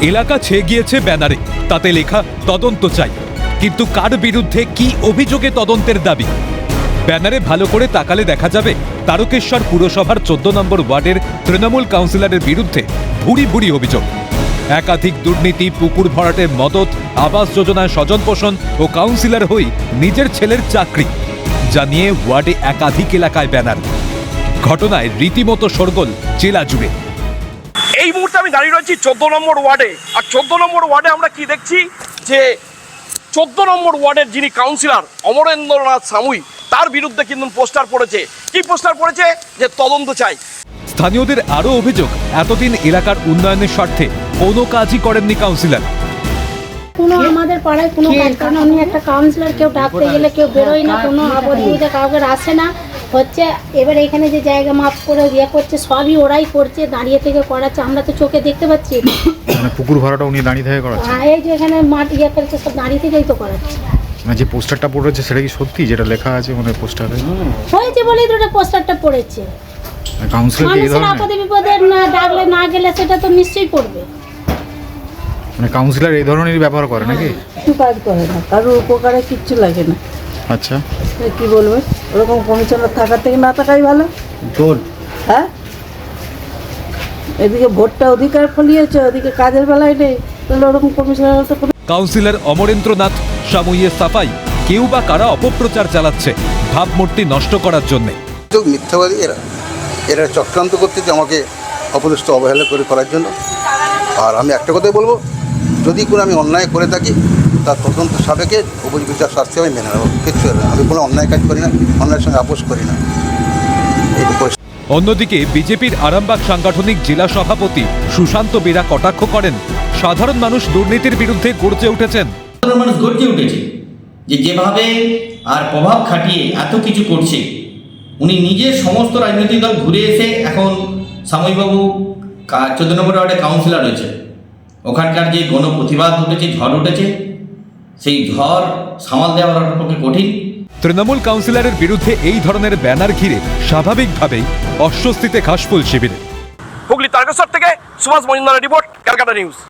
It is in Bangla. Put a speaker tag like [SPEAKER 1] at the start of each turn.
[SPEAKER 1] এলাকা ছেয়ে গিয়েছে ব্যানারে, তাতে লেখা তদন্ত চাই। কিন্তু কার বিরুদ্ধে কি অভিযোগে তদন্তের দাবি? ব্যানারে ভালো করে তাকালে দেখা যাবে তারকেশ্বর পুরসভার 14 নম্বর ওয়ার্ডের তৃণমূল কাউন্সিলরের বিরুদ্ধে ভুরি ভুরি অভিযোগ। একাধিক দুর্নীতি, পুকুর ভরাটের মদত, আবাস যোজনায় স্বজন পোষণ ও কাউন্সিলর হই নিজের ছেলের চাকরি জানিয়ে ওয়ার্ডে একাধিক এলাকায় ব্যানার। ঘটনায় রীতিমতো শোরগোল জেলা জুড়ে।
[SPEAKER 2] এই মুহূর্তে আমি দাঁড়িয়ে রয়েছি 14 নম্বর ওয়ার্ডে। আর 14 নম্বর ওয়ার্ডে আমরা কি দেখছি যে 14 নম্বর ওয়ার্ডের যিনি কাউন্সিলর অমরেন্দ্রনাথ সামুই, তার বিরুদ্ধে কিন্তু পোস্টার পড়েছে। কি পোস্টার পড়েছে? যে তদন্ত চাই।
[SPEAKER 1] স্থানীয়দের আরও অভিযোগ, এতদিন এলাকার উন্নয়নের স্বার্থে কোনো কাজই করেননি কাউন্সিলর।
[SPEAKER 3] কোনো আমাদের পাড়ায় কোনো কাজ করে না। উনি একটা কাউন্সিলর, কেউ ডাকতে গেলে কেউ বেরোয় না, কোনো আপত্তিতে কাউকে আসে না হচ্ছে। এবার এখানে যে জায়গা মাপ করে ইয়ে করছে, সবই ওরাই করছে, দাঁড়িয়ে থেকে করাচ্ছে, আমরা তো চোখে দেখতে পাচ্ছি।
[SPEAKER 4] মানে পুকুর ভরাটা উনি দাঁড়িয়ে থেকে করাচ্ছে?
[SPEAKER 3] হ্যাঁ, এই যে এখানে মাঠ ইয়ে করছে, সব দাঁড়িয়ে থেকেই তো করাচ্ছে।
[SPEAKER 4] মানে যে পোস্টারটা পড়েছে সেটা কি সত্যি, যেটা লেখা আছে মানে পোস্টারে?
[SPEAKER 3] হয়েছে বলেই তো ওটা পোস্টারটা পড়েছে।
[SPEAKER 4] কাউন্সিলর এই
[SPEAKER 3] মানুষের
[SPEAKER 4] ধরনের
[SPEAKER 3] আপদে বিপদে না ডাকলে না গেলে সেটা তো নিশ্চয়ই পড়বে।
[SPEAKER 4] মানে কাউন্সিলর এই ধরনেরই ব্যবহার করে নাকি?
[SPEAKER 5] কিছু কাজ করে না, কারোর উপকারে কিচ্ছু লাগে না।
[SPEAKER 4] আচ্ছা,
[SPEAKER 5] কি বলবে, ওরকম কমিশনার থাকার থেকে না থাকাই ভালো। হ্যাঁ, এদিকে ভোটটা অধিকার ফলিয়েছে, ওদিকে কাজের বেলায় নেই, তাহলে ওরকম কমিশনার তো
[SPEAKER 1] কাউন্সিলর অমরেন্দ্রনাথ সামুইয়ের সাফাই, কেউ বা কারা অপপ্রচার চালাচ্ছে ভাবমূর্তি নষ্ট করার জন্য।
[SPEAKER 6] মিথ্যাবাদী এরা চক্রান্ত করতে, যে আমাকে অপদস্থ অবহেলা করার জন্য। আর আমি একটা কথাই বলবো, যদি কোনো আমি অন্যায় করে থাকি তার তদন্ত সাপেক্ষে উপযুক্ত শাস্তি আমি মেনে নেব। কিচ্ছু হবে না, আমি কোনো অন্যায় কাজ করি না, অন্যায়ের সঙ্গে আপোষ করি না।
[SPEAKER 1] অন্যদিকে বিজেপির আরামবাগ সাংগঠনিক জেলা সভাপতি সুশান্ত বেরা কটাক্ষ করেন, সাধারণ মানুষ দুর্নীতির বিরুদ্ধে গর্জে উঠেছেন।
[SPEAKER 7] সাধারণ মানুষ গর্জে উঠেছে যে যেভাবে আর প্রভাব খাটিয়ে এত কিছু করছে, উনি নিজের সমস্ত রাজনৈতিক দল ঘুরে এসে এখন সাময়িকবাবু 14 নম্বর ওয়ার্ডে কাউন্সিলর রয়েছে। ওখানকার যে গণপ্রতিবাদ উঠেছে, ঝড় উঠেছে, সেই ঝড় সামাল দেওয়ার পক্ষে কঠিন।
[SPEAKER 1] তৃণমূল কাউন্সিলরের বিরুদ্ধে এই ধরনের ব্যানার ঘিরে স্বাভাবিকভাবেই অস্বস্তিতে ঘাসফুল শিবিরে।
[SPEAKER 2] হুগলি তারকেশ্বর থেকে সুভাষ মজুমদারের রিপোর্ট, ক্যালকাটা নিউজ।